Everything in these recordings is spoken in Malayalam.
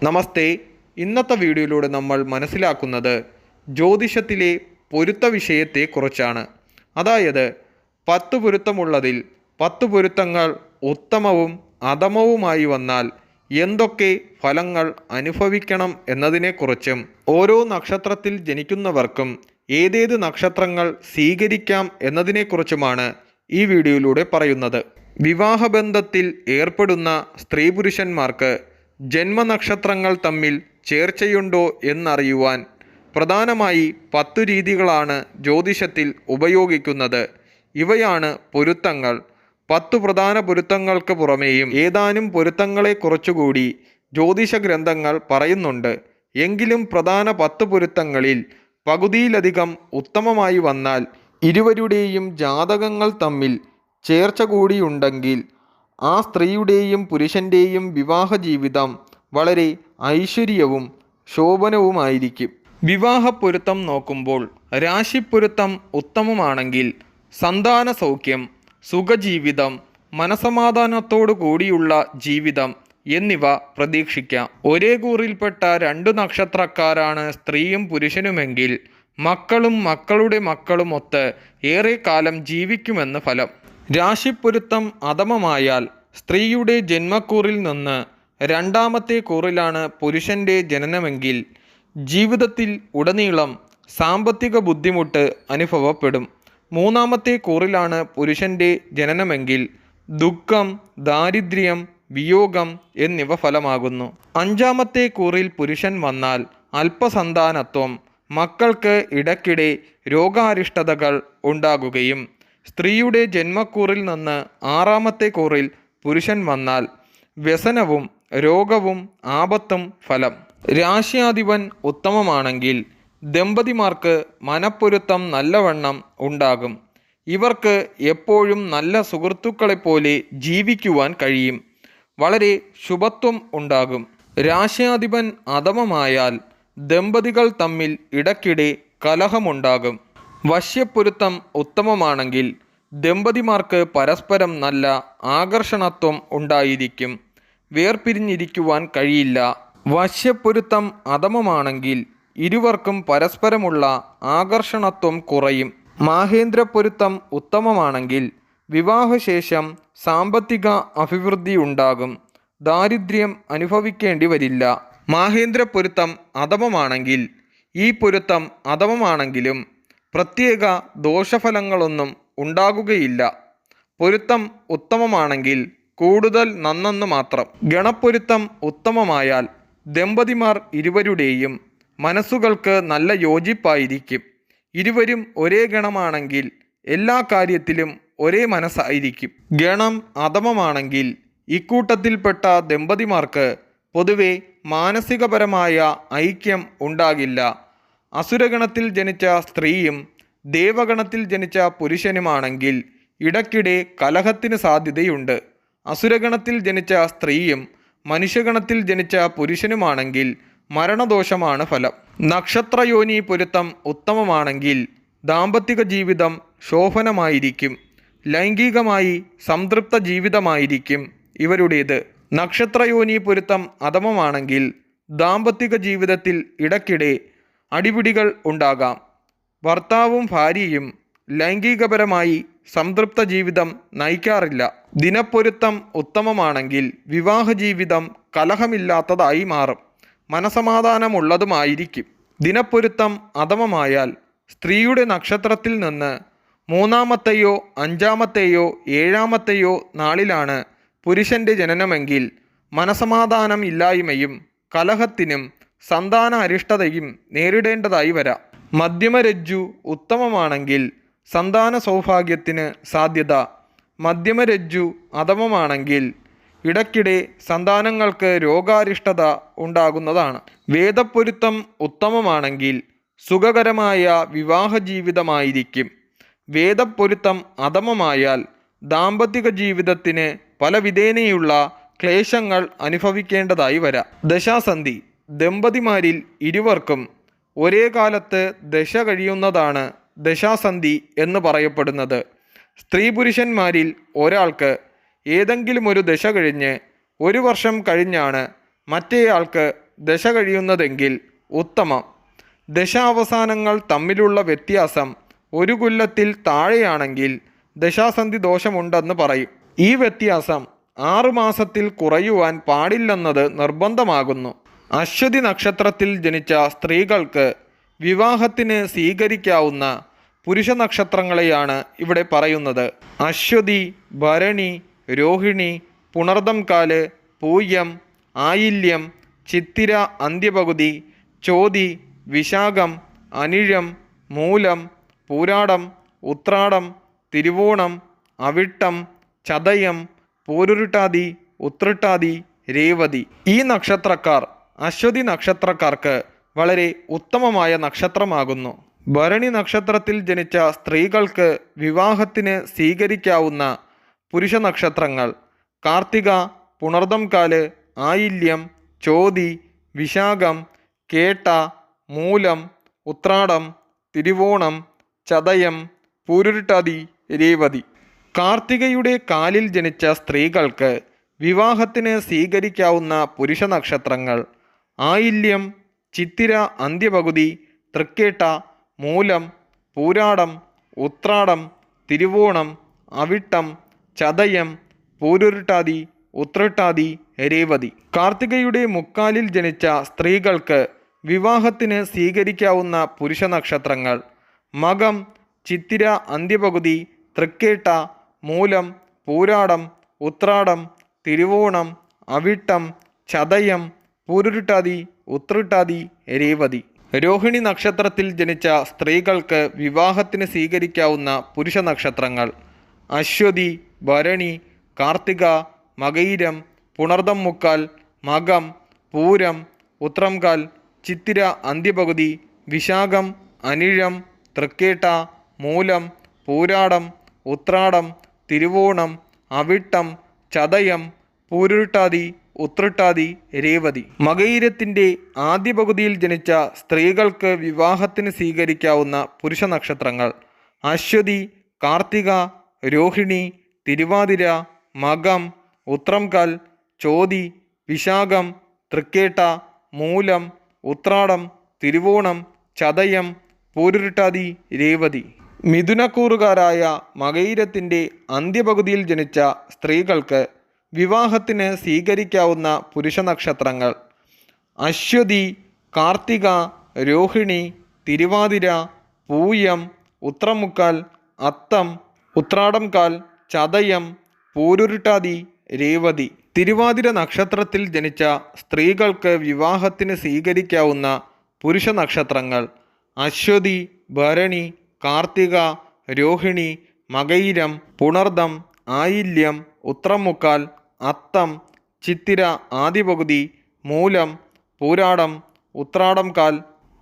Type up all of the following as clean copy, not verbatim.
നമസ്തേ. ഇന്നത്തെ വീഡിയോയിലൂടെ നമ്മൾ മനസ്സിലാക്കുന്നത് ജ്യോതിഷത്തിലെ പൊരുത്ത വിഷയത്തെക്കുറിച്ചാണ്. അതായത് 10 പൊരുത്തമുള്ളതിൽ 10 പൊരുത്തങ്ങൾ ഉത്തമവും അധമവുമായി വന്നാൽ എന്തൊക്കെ ഫലങ്ങൾ അനുഭവിക്കണം എന്നതിനെക്കുറിച്ചും ഓരോ നക്ഷത്രത്തിൽ ജനിക്കുന്നവർക്കും ഏതേത് നക്ഷത്രങ്ങൾ സ്വീകരിക്കാം എന്നതിനെക്കുറിച്ചുമാണ് ഈ വീഡിയോയിലൂടെ പറയുന്നത്. വിവാഹബന്ധത്തിൽ ഏർപ്പെടുന്ന സ്ത്രീ പുരുഷന്മാർക്ക് ജന്മനക്ഷത്രങ്ങൾ തമ്മിൽ ചേർച്ചയുണ്ടോ എന്നറിയുവാൻ പ്രധാനമായി 10 രീതികളാണ് ജ്യോതിഷത്തിൽ ഉപയോഗിക്കുന്നത്. ഇവയാണ് പൊരുത്തങ്ങൾ. 10 പ്രധാന പൊരുത്തങ്ങൾക്ക് പുറമേയും ഏതാനും പൊരുത്തങ്ങളെക്കുറിച്ചുകൂടി ജ്യോതിഷ ഗ്രന്ഥങ്ങൾ പറയുന്നുണ്ട്. എങ്കിലും പ്രധാന 10 പൊരുത്തങ്ങളിൽ പകുതിയിലധികം ഉത്തമമായി വന്നാൽ ഇരുവരുടെയും ജാതകങ്ങൾ തമ്മിൽ ചേർച്ച കൂടിയുണ്ടെങ്കിൽ ആ സ്ത്രീയുടെയും പുരുഷൻ്റെയും വിവാഹ ജീവിതം വളരെ ഐശ്വര്യവും ശോഭനവുമായിരിക്കും. വിവാഹപ്പൊരുത്തം നോക്കുമ്പോൾ രാശിപ്പൊരുത്തം ഉത്തമമാണെങ്കിൽ സന്താന സൗഖ്യം, സുഖജീവിതം, മനസമാധാനത്തോടു കൂടിയുള്ള ജീവിതം എന്നിവ പ്രതീക്ഷിക്കാം. ഒരേ കൂറിൽപ്പെട്ട 2 നക്ഷത്രക്കാരാണ് സ്ത്രീയും പുരുഷനുമെങ്കിൽ മക്കളും മക്കളുടെ മക്കളുമൊത്ത് ഏറെക്കാലം ജീവിക്കുമെന്ന് ഫലം. രാശിപ്പൊരുത്തം അധമമായാൽ സ്ത്രീയുടെ ജന്മക്കൂറിൽ നിന്ന് 2ാമത്തെ കൂറിലാണ് പുരുഷൻ്റെ ജനനമെങ്കിൽ ജീവിതത്തിൽ ഉടനീളം സാമ്പത്തിക ബുദ്ധിമുട്ട് അനുഭവപ്പെടും. 3ാമത്തെ കൂറിലാണ് പുരുഷൻ്റെ ജനനമെങ്കിൽ ദുഃഖം, ദാരിദ്ര്യം, വിയോഗം എന്നിവ ഫലമാകുന്നു. 5ാമത്തെ കൂറിൽ പുരുഷൻ വന്നാൽ അല്പസന്താനത്വം, മക്കൾക്ക് ഇടയ്ക്കിടെ രോഗാരിഷ്ടതകൾ ഉണ്ടാകുകയും സ്ത്രീയുടെ ജന്മക്കൂറിൽ നിന്ന് 6ാമത്തെ കൂറിൽ പുരുഷൻ വന്നാൽ വ്യസനവും രോഗവും ആപത്തും ഫലം. രാശ്യാധിപൻ ഉത്തമമാണെങ്കിൽ ദമ്പതിമാർക്ക് മനപ്പൊരുത്തം നല്ലവണ്ണം ഉണ്ടാകും. ഇവർക്ക് എപ്പോഴും നല്ല സുഹൃത്തുക്കളെപ്പോലെ ജീവിക്കുവാൻ കഴിയും. വളരെ ശുഭത്വം ഉണ്ടാകും. രാശ്യാധിപൻ അധമമായാൽ ദമ്പതികൾ തമ്മിൽ ഇടയ്ക്കിടെ കലഹമുണ്ടാകും. വശ്യപ്പൊരുത്തം ഉത്തമമാണെങ്കിൽ ദമ്പതിമാർക്ക് പരസ്പരം നല്ല ആകർഷണത്വം ഉണ്ടായിരിക്കും. വേർപിരിഞ്ഞിരിക്കുവാൻ കഴിയില്ല. വശ്യപ്പൊരുത്തം അധമമാണെങ്കിൽ ഇരുവർക്കും പരസ്പരമുള്ള ആകർഷണത്വം കുറയും. മാഹേന്ദ്രപ്പൊരുത്തം ഉത്തമമാണെങ്കിൽ വിവാഹശേഷം സാമ്പത്തിക അഭിവൃദ്ധി ഉണ്ടാകും. ദാരിദ്ര്യം അനുഭവിക്കേണ്ടി വരില്ല. മാഹേന്ദ്രപ്പൊരുത്തം അധമമാണെങ്കിൽ ഈ പൊരുത്തം അധമമാണെങ്കിലും പ്രത്യേക ദോഷഫലങ്ങളൊന്നും ഉണ്ടാകുകയില്ല. പൊരുത്തം ഉത്തമമാണെങ്കിൽ കൂടുതൽ നന്നെന്ന് മാത്രം. ഗണപ്പൊരുത്തം ഉത്തമമായാൽ ദമ്പതിമാർ ഇരുവരുടെയും മനസ്സുകൾക്ക് നല്ല യോജിപ്പായിരിക്കും. ഇരുവരും ഒരേ ഗണമാണെങ്കിൽ എല്ലാ കാര്യത്തിലും ഒരേ മനസ്സായിരിക്കും. ഗണം അധമമാണെങ്കിൽ ഇക്കൂട്ടത്തിൽപ്പെട്ട ദമ്പതിമാർക്ക് പൊതുവെ മാനസികപരമായ ഐക്യം ഉണ്ടാകില്ല. അസുരഗണത്തിൽ ജനിച്ച സ്ത്രീയും ദേവഗണത്തിൽ ജനിച്ച പുരുഷനുമാണെങ്കിൽ ഇടയ്ക്കിടെ കലഹത്തിന് സാധ്യതയുണ്ട്. അസുരഗണത്തിൽ ജനിച്ച സ്ത്രീയും മനുഷ്യഗണത്തിൽ ജനിച്ച പുരുഷനുമാണെങ്കിൽ മരണദോഷമാണ് ഫലം. നക്ഷത്രയോനി പൊരുത്തം ഉത്തമമാണെങ്കിൽ ദാമ്പത്തിക ജീവിതം ശോഭനമായിരിക്കും. ലൈംഗികമായി സംതൃപ്ത ജീവിതമായിരിക്കും ഇവരുടേത്. നക്ഷത്രയോനി പൊരുത്തം അധമമാണെങ്കിൽ ദാമ്പത്തിക ജീവിതത്തിൽ ഇടയ്ക്കിടെ അടിപിടികൾ ഉണ്ടാകാം. ഭർത്താവും ഭാര്യയും ലൈംഗികപരമായി സംതൃപ്ത ജീവിതം നയിക്കാറില്ല. ദിനപ്പൊരുത്തം ഉത്തമമാണെങ്കിൽ വിവാഹ ജീവിതം കലഹമില്ലാത്തതായി മാറും. മനസമാധാനമുള്ളതുമായിരിക്കും. ദിനപ്പൊരുത്തം അധമമായാൽ സ്ത്രീയുടെ നക്ഷത്രത്തിൽ നിന്ന് 3ാമത്തെയോ 5ാമത്തെയോ 7ാമത്തെയോ നാളിലാണ് പുരുഷൻ്റെ ജനനമെങ്കിൽ മനസമാധാനം ഇല്ലായ്മയും കലഹത്തിനും സന്താന അരിഷ്ടതയും നേരിടേണ്ടതായി വരാം. മധ്യമരജ്ജു ഉത്തമമാണെങ്കിൽ സന്താന സൗഭാഗ്യത്തിന് സാധ്യത. മധ്യമരജ്ജു അധമമാണെങ്കിൽ ഇടയ്ക്കിടെ സന്താനങ്ങൾക്ക് രോഗാരിഷ്ടത ഉണ്ടാകുന്നതാണ്. വേദപ്പൊരുത്തം ഉത്തമമാണെങ്കിൽ സുഖകരമായ വിവാഹ ജീവിതമായിരിക്കും. വേദപ്പൊരുത്തം അധമമായാൽ ദാമ്പത്തിക ജീവിതത്തിന് പല വിധേനയുള്ള ക്ലേശങ്ങൾ അനുഭവിക്കേണ്ടതായി വരാം. ദശാസന്ധി ദമ്പതിമാരിൽ ഇരുവർക്കും ഒരേ കാലത്ത് ദശ കഴിയുന്നതാണ് ദശാസന്ധി എന്ന് പറയപ്പെടുന്നത്. സ്ത്രീ പുരുഷന്മാരിൽ ഒരാൾക്ക് ഏതെങ്കിലും ഒരു ദശ കഴിഞ്ഞ് 1 വർഷം കഴിഞ്ഞാണ് മറ്റേയാൾക്ക് ദശ കഴിയുന്നതെങ്കിൽ ഉത്തമം. ദശാവസാനങ്ങൾ തമ്മിലുള്ള വ്യത്യാസം ഒരു കൊല്ലത്തിൽ താഴെയാണെങ്കിൽ ദശാസന്ധി ദോഷമുണ്ടെന്ന് പറയും. ഈ വ്യത്യാസം 6 മാസത്തിൽ കുറയുവാൻ പാടില്ലെന്നത് നിർബന്ധമാകുന്നു. അശ്വതി നക്ഷത്രത്തിൽ ജനിച്ച സ്ത്രീകൾക്ക് വിവാഹത്തിന് സ്വീകരിക്കാവുന്ന പുരുഷ നക്ഷത്രങ്ങളെയാണ് ഇവിടെ പറയുന്നത്. അശ്വതി, ഭരണി, രോഹിണി, പുണർദം കാല്, പൂയം, ആയില്യം, ചിത്തിര അന്ത്യപകുതി, ചോതി, വിശാഖം, അനിഴം, മൂലം, പൂരാടം, ഉത്രാടം, തിരുവോണം, അവിട്ടം, ചതയം, പൂരുരുട്ടാതി, ഉത്രട്ടാതി, രേവതി. ഈ നക്ഷത്രക്കാർ അശ്വതി നക്ഷത്രക്കാർക്ക് വളരെ ഉത്തമമായ നക്ഷത്രമാകുന്നു. ഭരണി നക്ഷത്രത്തിൽ ജനിച്ച സ്ത്രീകൾക്ക് വിവാഹത്തിന് സ്വീകരിക്കാവുന്ന പുരുഷ നക്ഷത്രങ്ങൾ കാർത്തിക, പുണർദം കാല്, ആയില്യം, ചോതി, വിശാഖം, കേട്ട, മൂലം, ഉത്രാടം, തിരുവോണം, ചതയം, പൂരുരുട്ടാതി, രേവതി. കാർത്തികയുടെ കാലിൽ ജനിച്ച സ്ത്രീകൾക്ക് വിവാഹത്തിന് സ്വീകരിക്കാവുന്ന പുരുഷ നക്ഷത്രങ്ങൾ ആയില്യം, ചിത്തിര അന്ത്യപകുതി, തൃക്കേട്ട, മൂലം, പൂരാടം, ഉത്രാടം, തിരുവോണം, അവിട്ടം, ചതയം, പൂരുരുട്ടാതി, ഉത്രട്ടാതി, രേവതി. കാർത്തികയുടെ മുക്കാലിൽ ജനിച്ച സ്ത്രീകൾക്ക് വിവാഹത്തിന് സ്വീകരിക്കാവുന്ന പുരുഷ നക്ഷത്രങ്ങൾ മകം, ചിത്തിര അന്ത്യപകുതി, തൃക്കേട്ട, മൂലം, പൂരാടം, ഉത്രാടം, തിരുവോണം, അവിട്ടം, ചതയം, പൂരുരുട്ടാതി, ഉത്രട്ടാതി, രേവതി. രോഹിണി നക്ഷത്രത്തിൽ ജനിച്ച സ്ത്രീകൾക്ക് വിവാഹത്തിന് സ്വീകരിക്കാവുന്ന പുരുഷ നക്ഷത്രങ്ങൾ അശ്വതി, ഭരണി, കാർത്തിക, മകയിരം, പുണർദം മുക്കാൽ, മകം, പൂരം, ഉത്രംകാൽ, ചിത്തിര അന്ത്യപകുതി, വിശാഖം, അനിഴം, തൃക്കേട്ട, മൂലം, പൂരാടം, ഉത്രാടം, തിരുവോണം, അവിട്ടം, ചതയം, പൂരുരുട്ടാതി, ഉത്രട്ടാതി, രേവതി. മകയിരത്തിൻ്റെ ആദ്യ പകുതിയിൽ ജനിച്ച സ്ത്രീകൾക്ക് വിവാഹത്തിന് സ്വീകരിക്കാവുന്ന പുരുഷ നക്ഷത്രങ്ങൾ അശ്വതി, കാർത്തിക, രോഹിണി, തിരുവാതിര, മകം, ഉത്രംകാൽ, ചോതി, വിശാഖം, തൃക്കേട്ട, മൂലം, ഉത്രാടം, തിരുവോണം, ചതയം, പൂരുരുട്ടാതി, രേവതി. മിഥുനക്കൂറുകാരായ മകയിരത്തിൻ്റെ അന്ത്യപകുതിയിൽ ജനിച്ച സ്ത്രീകൾക്ക് വിവാഹത്തിന് സ്വീകരിക്കാവുന്ന പുരുഷ നക്ഷത്രങ്ങൾ അശ്വതി, കാർത്തിക, രോഹിണി, തിരുവാതിര, പൂയം, ഉത്രമുക്കാൽ, അത്തം, ഉത്രാടംകാൽ, ചതയം, പൂരുരുട്ടാതി, രേവതി. തിരുവാതിര നക്ഷത്രത്തിൽ ജനിച്ച സ്ത്രീകൾക്ക് വിവാഹത്തിന് സ്വീകരിക്കാവുന്ന പുരുഷ നക്ഷത്രങ്ങൾ അശ്വതി, ഭരണി, കാർത്തിക, രോഹിണി, മകയിരം, പുണർദം, ആയില്യം, ഉത്രമുക്കാൽ, അത്തം, ചിത്തിര ആദ്യപകുതി, മൂലം, പൂരാടം, ഉത്രാടംകാൽ,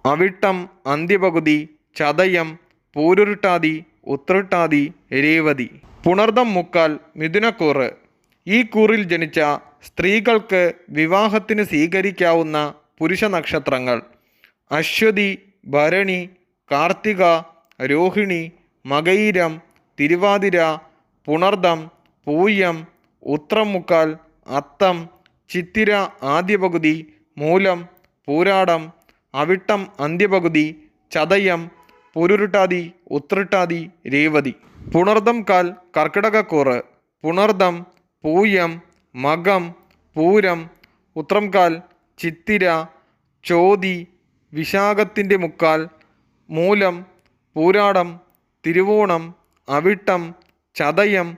അവിട്ടം അന്ത്യപകുതി, ചതയം, പൂരുരുട്ടാതി, ഉത്രട്ടാതി, രേവതി. പുണർദം മുക്കാൽ മിഥുനക്കൂറ്. ഈ കൂറിൽ ജനിച്ച സ്ത്രീകൾക്ക് വിവാഹത്തിന് സ്വീകരിക്കാവുന്ന പുരുഷ നക്ഷത്രങ്ങൾ അശ്വതി, ഭരണി, കാർത്തിക, രോഹിണി, മകയിരം, തിരുവാതിര, പുണർദം, പൂയം, ഉത്രമുക്കാൽ, അത്തം, ചിത്തിര ആദ്യപകുതി, മൂലം, പൂരാടം, അവിട്ടം അന്ത്യപകുതി, ചതയം, പൂരുരുട്ടാതി, ഉത്രട്ടാതി, രേവതി. പുണർദം കാൽ കർക്കിടകക്കൂറ്. പുണർദം, പൂയം, മകം, പൂരം, ഉത്രംകാൽ, ചിത്തിര, ചോതി, വിശാഖത്തിൻ്റെ മുക്കാൽ, മൂലം, പൂരാടം, തിരുവോണം, അവിട്ടം, ചതയം,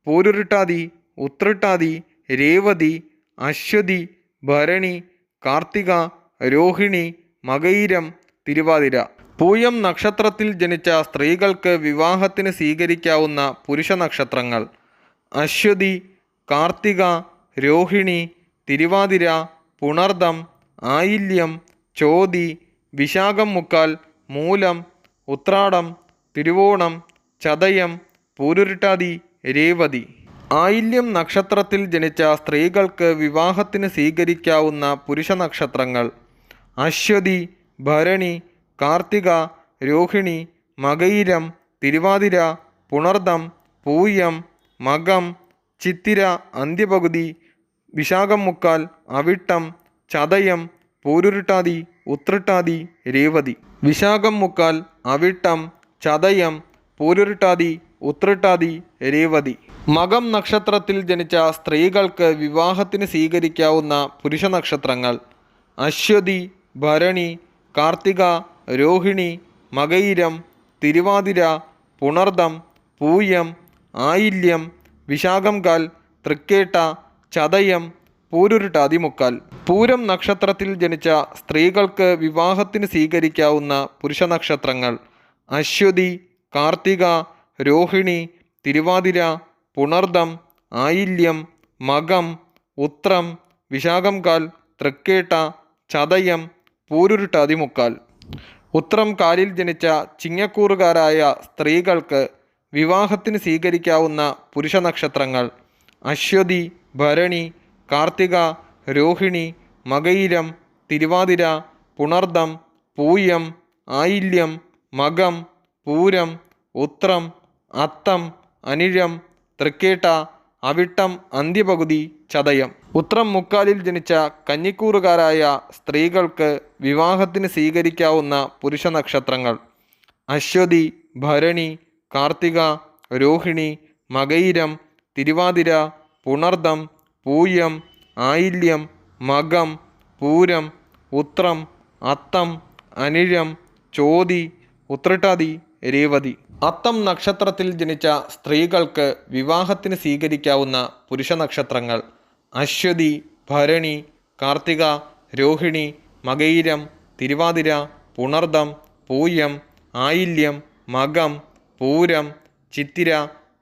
പൂരുരുട്ടാതി, ഉത്രട്ടാതി, രേവതി, അശ്വതി, ഭരണി, കാർത്തിക, രോഹിണി, മകയിരം, തിരുവാതിര. പൂയം നക്ഷത്രത്തിൽ ജനിച്ച സ്ത്രീകൾക്ക് വിവാഹത്തിന് സ്വീകരിക്കാവുന്ന പുരുഷ നക്ഷത്രങ്ങൾ അശ്വതി, കാർത്തിക, രോഹിണി, തിരുവാതിര, പുണർദം, ആയില്യം, ചോതി, വിശാഖം മുക്കാൽ, മൂലം, ഉത്രാടം, തിരുവോണം, ചതയം, പൂരുരുട്ടാതി, രേവതി. ആയില്യം നക്ഷത്രത്തിൽ ജനിച്ച സ്ത്രീകൾക്ക് വിവാഹത്തിന് സ്വീകരിക്കാവുന്ന പുരുഷ നക്ഷത്രങ്ങൾ അശ്വതി, ഭരണി, കാർത്തിക, രോഹിണി, മകയിരം, തിരുവാതിര, പുണർദം, പൂയം, മകം, ചിത്തിര അന്ത്യപകുതി, വിശാഖം മുക്കാൽ, അവിട്ടം, ചതയം, പൂരുരുട്ടാതി, ഉത്രട്ടാതി, രേവതി. വിശാഖം മുക്കാൽ, അവിട്ടം, ചതയം, പൂരുരുട്ടാതി, ഉത്രട്ടാതി, രേവതി. മകം നക്ഷത്രത്തിൽ ജനിച്ച സ്ത്രീകൾക്ക് വിവാഹത്തിന് സ്വീകരിക്കാവുന്ന പുരുഷ നക്ഷത്രങ്ങൾ: അശ്വതി, ഭരണി, കാർത്തിക, രോഹിണി, മകയിരം, തിരുവാതിര, പുണർദം, പൂയം, ആയില്യം, വിശാഖം കാൽ, തൃക്കേട്ട, ചതയം, പൂരുരുട്ടാതി മുക്കാൽ. പൂരം നക്ഷത്രത്തിൽ ജനിച്ച സ്ത്രീകൾക്ക് വിവാഹത്തിന് സ്വീകരിക്കാവുന്ന പുരുഷ നക്ഷത്രങ്ങൾ: അശ്വതി, കാർത്തിക, രോഹിണി, തിരുവാതിര, പുണർദം, ആയില്യം, മകം, ഉത്രം, വിശാഖം കാൽ, തൃക്കേട്ട, ചതയം, പൂരുരുട്ടാതി മുക്കാൽ. ഉത്രം കാലിൽ ജനിച്ച ചിങ്ങക്കൂറുകാരായ സ്ത്രീകൾക്ക് വിവാഹത്തിന് സ്വീകരിക്കാവുന്ന പുരുഷ നക്ഷത്രങ്ങൾ: അശ്വതി, ഭരണി, കാർത്തിക, രോഹിണി, മകയിരം, തിരുവാതിര, പുണർദം, പൂയം, ആയില്യം, മകം, പൂരം, ഉത്രം, അത്തം, അനിഴം, തൃക്കേട്ട, അവിട്ടം അന്ത്യപകുതി, ചതയം. ഉത്രം മുക്കാലിൽ ജനിച്ച കന്നിക്കൂറുകാരായ സ്ത്രീകൾക്ക് വിവാഹത്തിന് സ്വീകരിക്കാവുന്ന പുരുഷ നക്ഷത്രങ്ങൾ: അശ്വതി, ഭരണി, കാർത്തിക, രോഹിണി, മകയിരം, തിരുവാതിര, പുണർദം, പൂയം, ആയില്യം, മകം, പൂരം, ഉത്രം, അത്തം, അനിഴം, ചോതി, ഉത്രട്ടാതി, രേവതി. അത്തം നക്ഷത്രത്തിൽ ജനിച്ച സ്ത്രീകൾക്ക് വിവാഹത്തിന് സ്വീകരിക്കാവുന്ന പുരുഷ നക്ഷത്രങ്ങൾ: അശ്വതി, ഭരണി, കാർത്തിക, രോഹിണി, മകയിരം, തിരുവാതിര, പുണർദം, പൂയം, ആയില്യം, മകം, പൂരം, ചിത്തിര,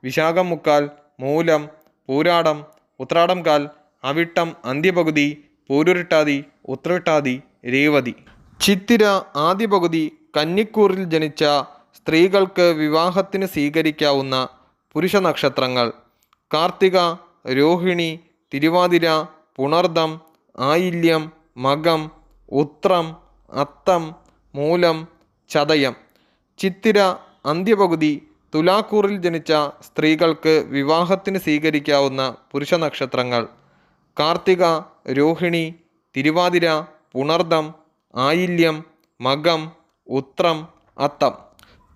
വിശാഖം മുക്കാൽ, മൂലം, പൂരാടം, ഉത്രാടം കാൽ, അവിട്ടം അന്ത്യപകുതി, പൂരുരുട്ടാതി, ഉത്രട്ടാതി, രേവതി. ചിത്തിര ആദ്യ പകുതി കന്നിക്കൂറിൽ ജനിച്ച സ്ത്രീകൾക്ക് വിവാഹത്തിന് സ്വീകരിക്കാവുന്ന പുരുഷ നക്ഷത്രങ്ങൾ: കാർത്തിക, രോഹിണി, തിരുവാതിര, പുണർദം, ആയില്യം, മകം, ഉത്രം, അത്തം, മൂലം, ചതയം. ചിത്തിര അന്ത്യപകുതി തുലാക്കൂറിൽ ജനിച്ച സ്ത്രീകൾക്ക് വിവാഹത്തിന് സ്വീകരിക്കാവുന്ന പുരുഷ നക്ഷത്രങ്ങൾ: കാർത്തിക, രോഹിണി, തിരുവാതിര, പുണർദം, ആയില്യം, മകം, ഉത്രം, അത്തം.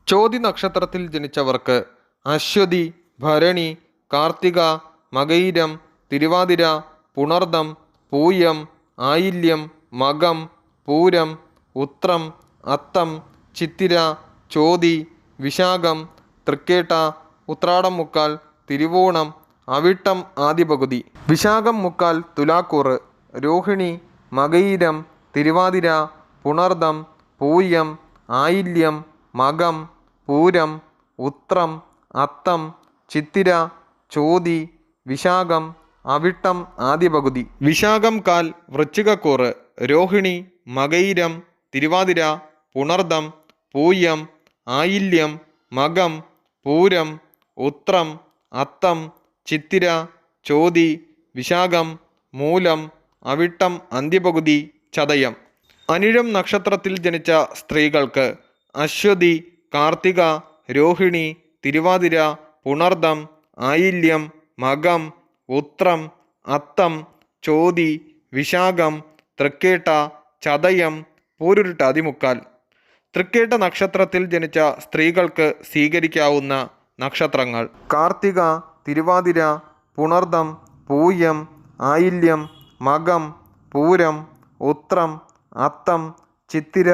ചോതി നക്ഷത്രത്തിൽ ജനിച്ചവർക്ക് അശ്വതി, ഭരണി, കാർത്തിക, മകയിരം, തിരുവാതിര, പുണർദം, പൂയം, ആയില്യം, മകം, പൂരം, ഉത്രം, അത്തം, ചിത്തിര, ചോതി, വിശാഖം, തൃക്കേട്ട, ഉത്രാടം മുക്കാൽ, തിരുവോണം, അവിട്ടം ആദ്യ പകുതി. വിശാഖം മുക്കാൽ തുലാക്കൂറ്, രോഹിണി, മകയിരം, തിരുവാതിര, പുണർദം, പൂയം, ആയില്യം, മകം, പൂരം, ഉത്രം, അത്തം, ചിത്തിര, ചോതി, വിശാഖം, അവിട്ടം ആദ്യ പകുതി. വിശാഖം കാൽ വൃശ്ചികക്കൂറ്, രോഹിണി, മകയിരം, തിരുവാതിര, പുണർദം, പൂയം, ആയില്യം, മകം, പൂരം, ഉത്രം, അത്തം, ചിത്തിര, ചോതി, വിശാഖം, മൂലം, അവിട്ടം അന്ത്യപകുതി, ചതയം. അനിഴം നക്ഷത്രത്തിൽ ജനിച്ച സ്ത്രീകൾക്ക് അശ്വതി, കാർത്തിക, രോഹിണി, തിരുവാതിര, പുണർദം, ആയില്യം, മകം, ഉത്രം, അത്തം, ചോതി, വിശാഖം, തൃക്കേട്ട, ചതയം, പൂരുരുട്ടാതി മുക്കാൽ. തൃക്കേട്ട നക്ഷത്രത്തിൽ ജനിച്ച സ്ത്രീകൾക്ക് സ്വീകരിക്കാവുന്ന നക്ഷത്രങ്ങൾ: കാർത്തിക, തിരുവാതിര, പുണർദം, പൂയം, ആയില്യം, മകം, പൂരം, ഉത്രം, അത്തം, ചിത്തിര,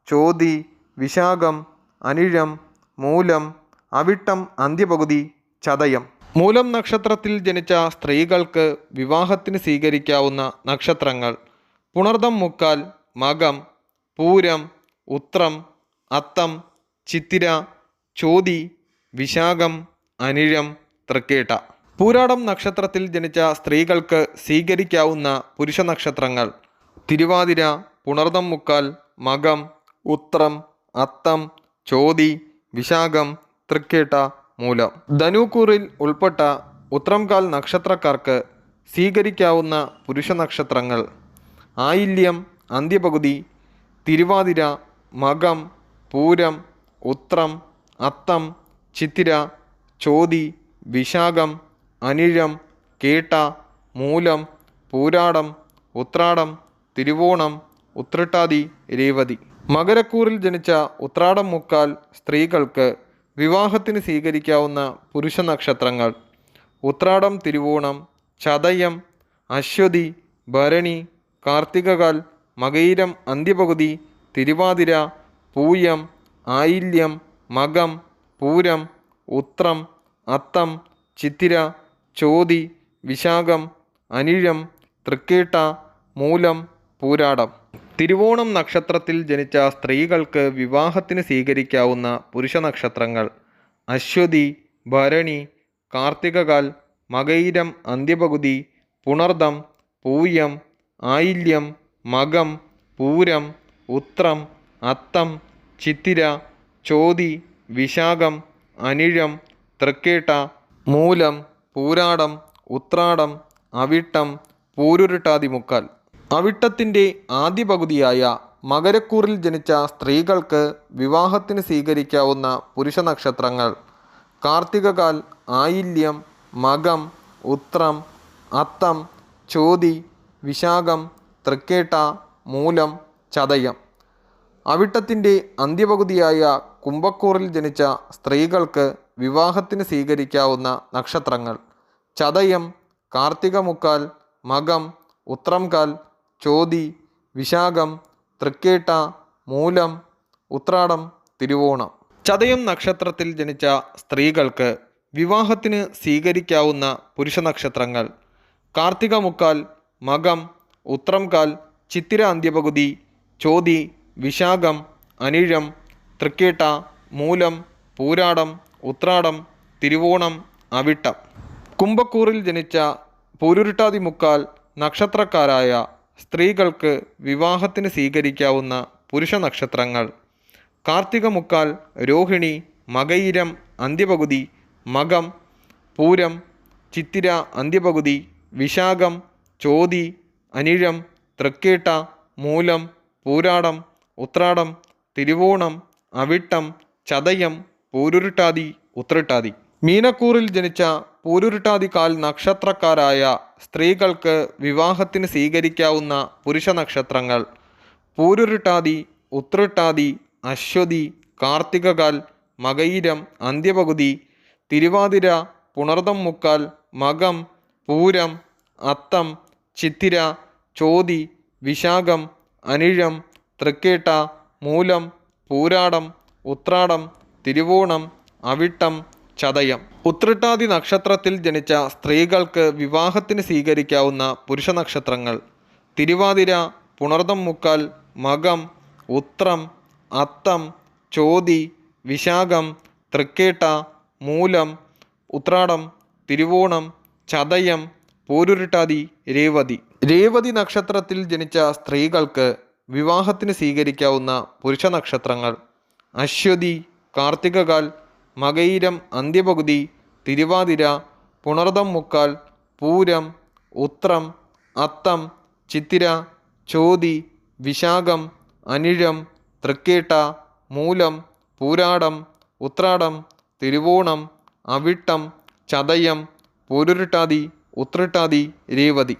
ചോതി, വിശാഖം, അനിഴം, മൂലം, അവിട്ടം അന്ത്യപകുതി, ചതയം. മൂലം നക്ഷത്രത്തിൽ ജനിച്ച സ്ത്രീകൾക്ക് വിവാഹത്തിന് സ്വീകരിക്കാവുന്ന നക്ഷത്രങ്ങൾ: പുണർദം മുക്കാൽ, മകം, പൂരം, ഉത്രം, അത്തം, ചിത്തിര, ചോതി, വിശാഖം, അനിഴം, തൃക്കേട്ട. പൂരാടം നക്ഷത്രത്തിൽ ജനിച്ച സ്ത്രീകൾക്ക് സ്വീകരിക്കാവുന്ന പുരുഷ നക്ഷത്രങ്ങൾ: തിരുവാതിര, പുണർദം മുക്കാൽ, മകം, ഉത്രം, അത്തം, ചോതി, വിശാഖം, തൃക്കേട്ട, മൂലം. ധനുക്കൂറിൽ ഉൾപ്പെട്ട ഉത്രം കാൽ നക്ഷത്രക്കാർക്ക് സ്വീകരിക്കാവുന്ന പുരുഷ നക്ഷത്രങ്ങൾ: ആയില്യം അന്ത്യപകുതി, തിരുവാതിര, മകം, പൂരം, ഉത്രം, അത്തം, ചിത്തിര, ചോതി, വിശാഖം, അനിഴം, കേട്ട, മൂലം, പൂരാടം, ഉത്രാടം, തിരുവോണം, ഉത്രട്ടാതി, രേവതി. മകരക്കൂറിൽ ജനിച്ച ഉത്രാടം മുക്കാൽ സ്ത്രീകൾക്ക് വിവാഹത്തിന് സ്വീകരിക്കാവുന്ന പുരുഷ നക്ഷത്രങ്ങൾ: ഉത്രാടം, തിരുവോണം, ചതയം, അശ്വതി, ഭരണി, കാർത്തികകാൽ, മകയിരം അന്ത്യപകുതി, തിരുവാതിര, പൂയം, ആയില്യം, മകം, പൂരം, ഉത്രം, അത്തം, ചിത്തിര, ചോതി, വിശാഖം, അനിഴം, തൃക്കേട്ട, മൂലം, പൂരാടം. തിരുവോണം നക്ഷത്രത്തിൽ ജനിച്ച സ്ത്രീകൾക്ക് വിവാഹത്തിന് സ്വീകരിക്കാവുന്ന പുരുഷ നക്ഷത്രങ്ങൾ: അശ്വതി, ഭരണി, കാർത്തികകാൽ, മകയിരം അന്ത്യപകുതി, പുണർദം, പൂയം, ആയില്യം, മകം, പൂരം, ഉത്രം, അത്തം, ചിത്തിര, ചോതി, വിശാഖം, അനിഴം, തൃക്കേട്ട, മൂലം, പൂരാടം, ഉത്രാടം, അവിട്ടം, പൂരുരുട്ടാതി മുക്കാൽ. അവിട്ടത്തിൻ്റെ ആദ്യ പകുതിയായ മകരക്കൂറിൽ ജനിച്ച സ്ത്രീകൾക്ക് വിവാഹത്തിന് സ്വീകരിക്കാവുന്ന പുരുഷ നക്ഷത്രങ്ങൾ: കാർത്തികകാൽ, ആയില്യം, മകം, ഉത്രം, അത്തം, ചോതി, വിശാഖം, തൃക്കേട്ട, മൂലം, ചതയം. അവിട്ടത്തിൻ്റെ അന്ത്യപകുതിയായ കുംഭക്കൂറിൽ ജനിച്ച സ്ത്രീകൾക്ക് വിവാഹത്തിന് സ്വീകരിക്കാവുന്ന നക്ഷത്രങ്ങൾ: ചതയം, കാർത്തിക മുക്കാൽ, മകം, ഉത്രംകാൽ, ചോതി, വിശാഖം, തൃക്കേട്ട, മൂലം, ഉത്രാടം, തിരുവോണം. ചതയം നക്ഷത്രത്തിൽ ജനിച്ച സ്ത്രീകൾക്ക് വിവാഹത്തിന് സ്വീകരിക്കാവുന്ന പുരുഷ നക്ഷത്രങ്ങൾ: കാർത്തിക മുക്കാൽ, മകം, ഉത്രം കാൽ, ചിത്തിര അന്ത്യപകുതി, ചോതി, വിശാഖം, അനിഴം, തൃക്കേട്ട, മൂലം, പൂരാടം, ഉത്രാടം, തിരുവോണം, അവിട്ടം. കുംഭക്കൂറിൽ ജനിച്ച പൂരുരുട്ടാതി മുക്കാൽ നക്ഷത്രക്കാരായ സ്ത്രീകൾക്ക് വിവാഹത്തിന് സ്വീകരിക്കാവുന്ന പുരുഷ നക്ഷത്രങ്ങൾ: കാർത്തിക മുക്കാൽ, രോഹിണി, മകയിരം അന്ത്യപകുതി, മകം, പൂരം, ചിത്തിര അന്ത്യപകുതി, വിശാഖം, ചോതി, അനിഴം, തൃക്കേട്ട, മൂലം, പൂരാടം, ഉത്രാടം, തിരുവോണം, അവിട്ടം, ചതയം, പൂരുരുട്ടാതി, ഉത്രട്ടാതി. മീനക്കൂറിൽ ജനിച്ച പൂരുരുട്ടാതി കാൽ നക്ഷത്രക്കാരായ സ്ത്രീകൾക്ക് വിവാഹത്തിന് സ്വീകരിക്കാവുന്ന പുരുഷ നക്ഷത്രങ്ങൾ: പൂരുരുട്ടാതി, ഉത്രട്ടാതി, അശ്വതി, കാർത്തികകാൽ, മകയിരം അന്ത്യപകുതി, തിരുവാതിര, പുണർദം മുക്കാൽ, മകം, പൂരം, അത്തം, ചിത്തിര, ചോതി, വിശാഖം, അനിഴം, തൃക്കേട്ട, മൂലം, പൂരാടം, ഉത്രാടം, തിരുവോണം, അവിട്ടം, ചതയം. ഉത്രട്ടാതി നക്ഷത്രത്തിൽ ജനിച്ച സ്ത്രീകൾക്ക് വിവാഹത്തിന് സ്വീകരിക്കാവുന്ന പുരുഷ നക്ഷത്രങ്ങൾ: തിരുവാതിര, പുണർദം മുക്കാൽ, മകം, ഉത്രം, അത്തം, ചോതി, വിശാഖം, തൃക്കേട്ട, മൂലം, ഉത്രാടം, തിരുവോണം, ചതയം, പൂരുരുട്ടാതി, രേവതി. രേവതി നക്ഷത്രത്തിൽ ജനിച്ച സ്ത്രീകൾക്ക് വിവാഹത്തിന് സ്വീകരിക്കാവുന്ന പുരുഷ നക്ഷത്രങ്ങൾ: അശ്വതി, കാർത്തികകാൽ, മകയിരം അന്ത്യപകുതി, തിരുവാതിര, പുണർദം മുക്കാൽ, പൂരം, ഉത്രം, അത്തം, ചിത്തിര, ചോതി, വിശാഖം, അനിഴം, തൃക്കേട്ട, മൂലം, പൂരാടം, ഉത്രാടം, തിരുവോണം, അവിട്ടം, ചതയം, പൂരുരുട്ടാതി, ഉത്രട്ടാതി, രേവതി.